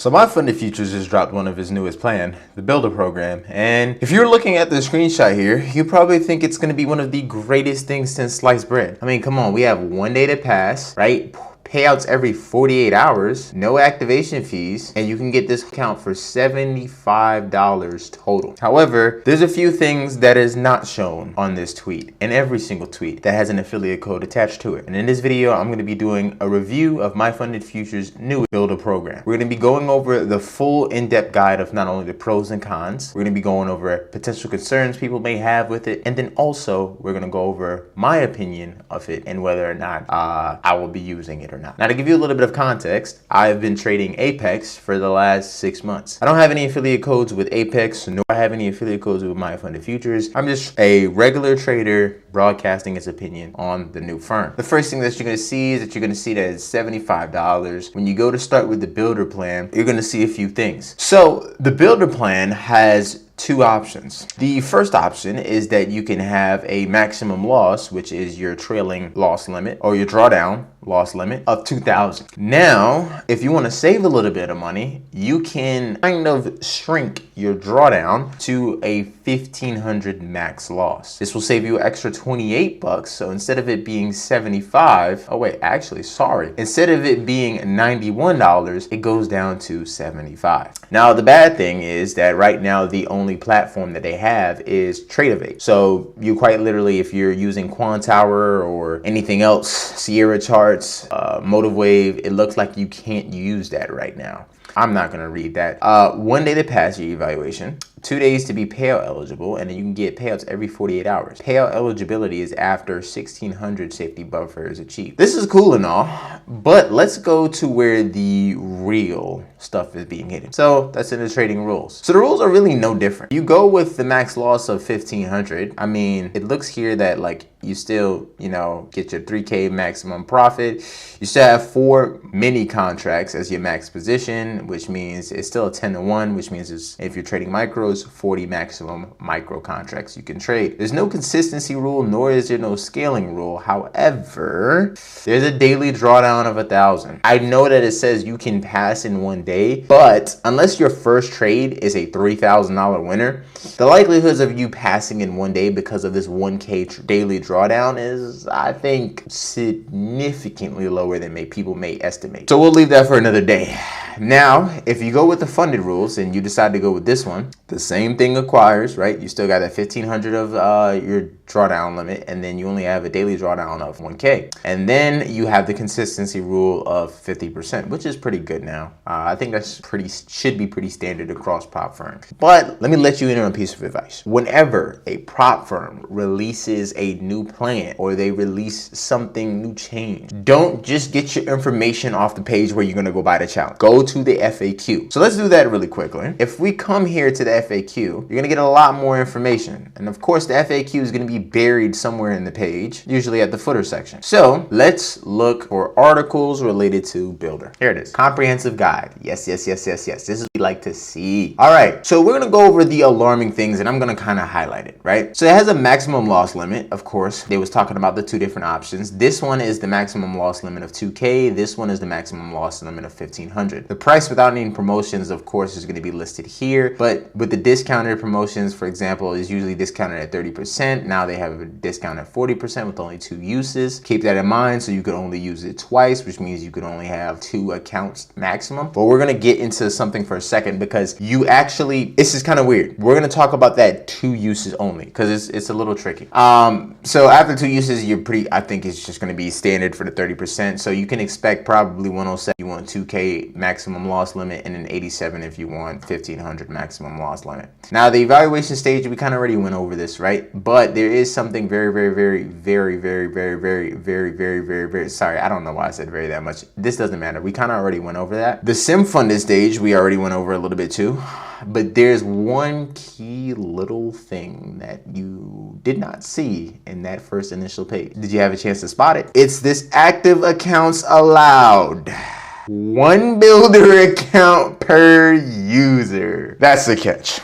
So my funded futures just dropped one of his newest plan, the builder program. And if you're looking at the screenshot here, you probably think it's going to be one of the greatest things since sliced bread. I mean, come on, we have 1 day to pass, right? Payouts every 48 hours, no activation fees, and you can get this account for $75 total. However, there's a few things that is not shown on this tweet, and every single tweet that has an affiliate code attached to it. And in this video, I'm going to be doing a review of My Funded Futures' new builder program. We're going to be going over the full in-depth guide of not only the pros and cons, we're going to be going over potential concerns people may have with it, and then also we're going to go over my opinion of it and whether or not I will be using it or not. Now, to give you a little bit of context, I've been trading Apex for the last 6 months. I don't have any affiliate codes with Apex, nor I have any affiliate codes with My Funded Futures. I'm just a regular trader broadcasting his opinion on the new firm. The first thing that you're going to see is that you're going to see that it's $75. When you go to start with the builder plan, you're going to see a few things. So the builder plan has two options. The first option is that you can have a maximum loss, which is your trailing loss limit or your drawdown loss limit of 2,000. Now, if you want to save a little bit of money, you can kind of shrink your drawdown to a 1,500 max loss. This will save you an extra 28 bucks. So instead of it being 75, instead of it being $91, it goes down to 75. Now, the bad thing is that right now, the only platform that they have is Tradovate. So you quite literally, if you're using Quantower or anything else, Sierra Charts, MotiveWave, it looks like you can't use that right now. I'm not going to read that. 1 day to pass your evaluation, 2 days to be payout eligible, and then you can get payouts every 48 hours. Payout eligibility is after 1,600 safety buffer is achieved. This is cool and all, but let's go to where the real stuff is being hidden. So that's in the trading rules. So the rules are really no different. You go with the max loss of 1,500. I mean, it looks here that like you still, get your 3K maximum profit. You still have 4 mini contracts as your max position, which means it's still a 10-to-1, which means if you're trading micros, 40 maximum micro contracts you can trade. There's no consistency rule, nor is there no scaling rule. However, there's a daily drawdown of 1,000. I know that it says you can pass in 1 day, but unless your first trade is a $3,000 winner, the likelihoods of you passing in 1 day because of this 1K daily drawdown is, I think, significantly lower than people may estimate. So we'll leave that for another day. Now, if you go with the funded rules and you decide to go with this one, the same thing acquires, right? You still got that 1,500 of your drawdown limit, and then you only have a daily drawdown of 1K. And then you have the consistency rule of 50%, which is pretty good now. I think that's should be pretty standard across prop firms. But let me let you in on a piece of advice. Whenever a prop firm releases a new plan or they release something new change, don't just get your information off the page where you're going to go buy the challenge. Go to the FAQ. So let's do that really quickly. If we come here to the FAQ, you're going to get a lot more information. And of course, the FAQ is going to be buried somewhere in the page, usually at the footer section. So let's look for articles related to builder. Here it is. Comprehensive guide. Yes. This is what we like to see. All right. So we're going to go over the alarming things and I'm going to kind of highlight it, right? So it has a maximum loss limit. Of course, they was talking about the 2 different options. This one is the maximum loss limit of 2K. This one is the maximum loss limit of 1,500. The price without any promotions, of course, is going to be listed here. But with the discounted promotions, for example, is usually discounted at 30%. Now they have a discount at 40% with only 2 uses. Keep that in mind. So you could only use it twice, which means you could only have 2 accounts maximum. But we're going to get into something for a second because this is kind of weird. We're going to talk about that 2 uses only because it's a little tricky. So after 2 uses, I think it's just going to be standard for the 30%. So you can expect probably 107 if you want 2K maximum loss limit and then 87 if you want 1,500 maximum loss limit. Now the evaluation stage, we kind of already went over this, right? But there is something very, sorry, I don't know why I said very that much. This doesn't matter. We kind of already went over that. The sim funded stage, we already went over a little bit too. But there's one key little thing that you did not see in that first initial page. Did you have a chance to spot it? It's this active accounts allowed. 1 builder account per user. That's the catch.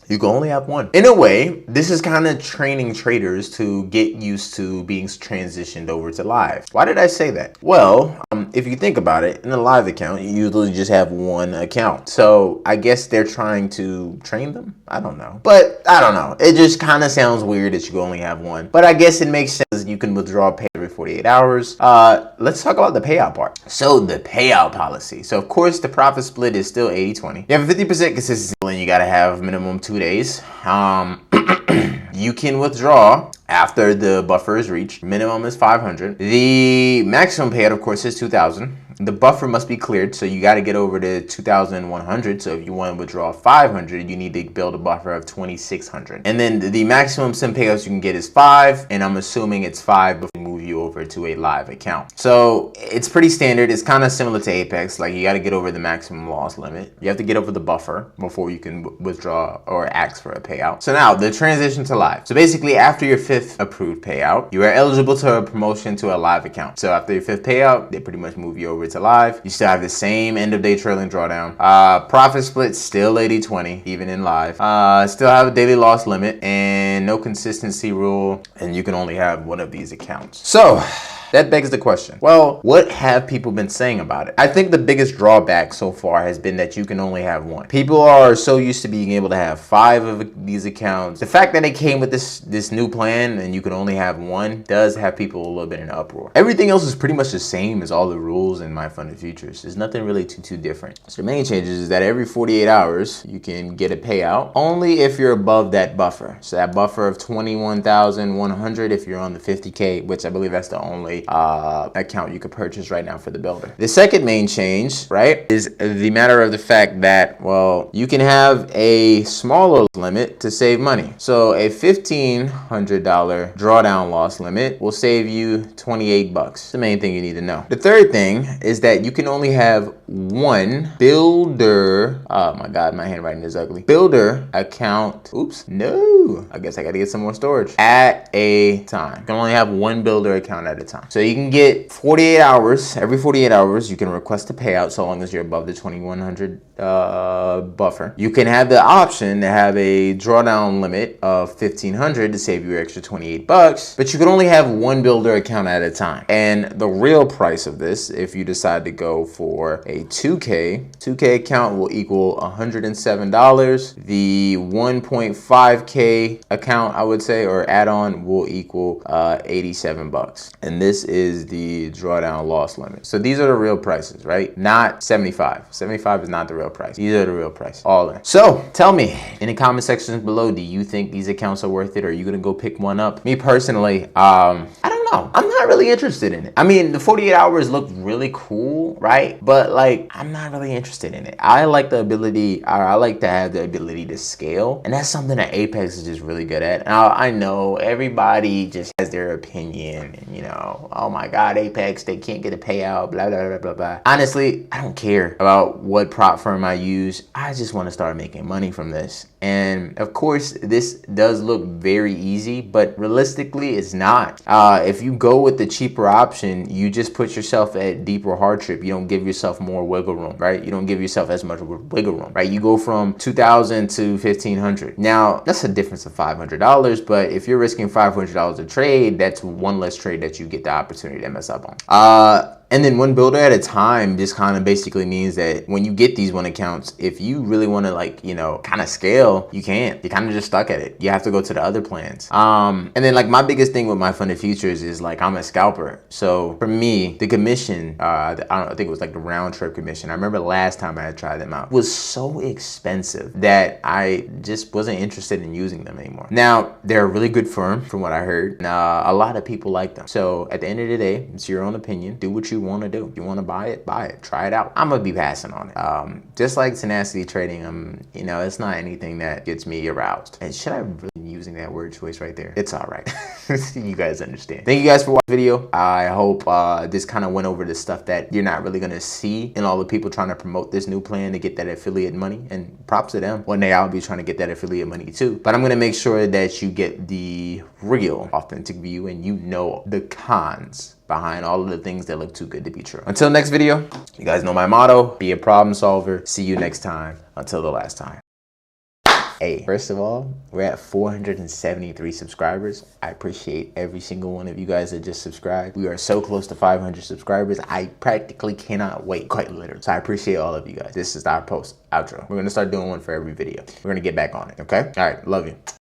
You can only have one. In a way, this is kind of training traders to get used to being transitioned over to live. Why did I say that? Well, if you think about it, in a live account, you usually just have one account. So I guess they're trying to train them. I don't know. But I don't know. It just kind of sounds weird that you only have one. But I guess it makes sense. You can withdraw pay every 48 hours. Let's talk about the payout part. So the payout policy. So of course, the profit split is still 80-20. You have a 50% consistency and you got to have minimum 2 days. You can withdraw after the buffer is reached. Minimum is 500. The maximum payout, of course, is 2,000. The buffer must be cleared, so you got to get over to 2,100. So if you want to withdraw 500, you need to build a buffer of 2,600. And then the maximum sim payouts you can get is 5, and I'm assuming it's 5 before we move you over to a live account. So it's pretty standard. It's kind of similar to Apex. Like, you got to get over the maximum loss limit. You have to get over the buffer before you can withdraw or ask for a payout. So now the transition to live. So basically, after your 5th approved payout, you are eligible to a promotion to a live account. So after your 5th payout, they pretty much move you over to live. You still have the same end of day trailing drawdown. Profit split still 80-20, even in live. Still have a daily loss limit and no consistency rule, and you can only have one of these accounts. So that begs the question, well, what have people been saying about it? I think the biggest drawback so far has been that you can only have one. People are so used to being able to have 5 of these accounts. The fact that it came with this new plan and you can only have one does have people a little bit in an uproar. Everything else is pretty much the same as all the rules in My Funded Futures. There's nothing really too different. So the main changes is that every 48 hours, you can get a payout only if you're above that buffer. So that buffer of 21,100 if you're on the 50K, which I believe that's the only account you could purchase right now for the builder. The second main change, right, is the matter of the fact that, well, you can have a smaller limit to save money. So a $1,500 drawdown loss limit will save you 28 bucks. The main thing you need to know. The third thing is that you can only have one builder. Oh my God, my handwriting is ugly. Builder account. Oops, no. I guess I gotta get some more storage at a time. You can only have one builder account at a time. So you can get 48 hours. Every 48 hours, you can request a payout so long as you're above the 2,100 buffer. You can have the option to have a drawdown limit of 1,500 to save you your extra 28 bucks, but you can only have one builder account at a time. And the real price of this, if you decide to go for a 2K account will equal $107. The 1.5K account, I would say, or add-on will equal 87 bucks. And this is the drawdown loss limit. So these are the real prices, right? Not 75. 75 is not the real price. These are the real price, all in. So tell me in the comment sections below, do you think these accounts are worth it? Or are you gonna go pick one up? Me personally, I don't know. I'm not really interested in it. I mean, the 48 hours look really cool, right? But like, I'm not really interested in it. I like the ability, I like to have the ability to scale. And that's something that Apex is just really good at. Now, I know everybody just has their opinion and, you know, oh my God, Apex, they can't get a payout, blah, blah, blah, blah, blah. Honestly, I don't care about what prop firm I use. I just want to start making money from this. And of course, this does look very easy, but realistically, it's not. If you go with the cheaper option, you just put yourself at deeper hardship. You don't give yourself more wiggle room, right? You don't give yourself as much wiggle room, right? You go from 2,000 to 1,500. Now, that's a difference of $500, but if you're risking $500 a trade, that's one less trade that you get the opportunity to mess up on. And then one builder at a time just kind of basically means that when you get these one accounts, if you really want to, like, you know, kind of scale, you can't. You're kind of just stuck at it. You have to go to the other plans. And then like my biggest thing with My Funded Futures is like I'm a scalper. So for me, the commission, I think it was like the round trip commission. I remember last time I had tried them out, was so expensive that I just wasn't interested in using them anymore. Now, they're a really good firm from what I heard. And, a lot of people like them. So at the end of the day, it's your own opinion. Do what you want to do. If you want to buy it, try it out. I'm gonna be passing on it. Just like tenacity trading, you know, it's not anything that gets me aroused. And should I really be using that word choice right there? It's all right. You guys understand. Thank you guys for watching the video. I hope this kind of went over the stuff that you're not really gonna see in all the people trying to promote this new plan to get that affiliate money, and props to them. One day I'll be trying to get that affiliate money too, but I'm gonna make sure that you get the real authentic view and you know the cons behind all of the things that look too good to be true. Until next video, you guys know my motto: be a problem solver. See you next time. Until the last time. Hey, first of all, we're at 473 subscribers. I appreciate every single one of you guys that just subscribed. We are so close to 500 subscribers. I practically cannot wait, quite literally. So I appreciate all of you guys. This is our outro. We're gonna start doing one for every video. We're gonna get back on it, okay? All right, love you.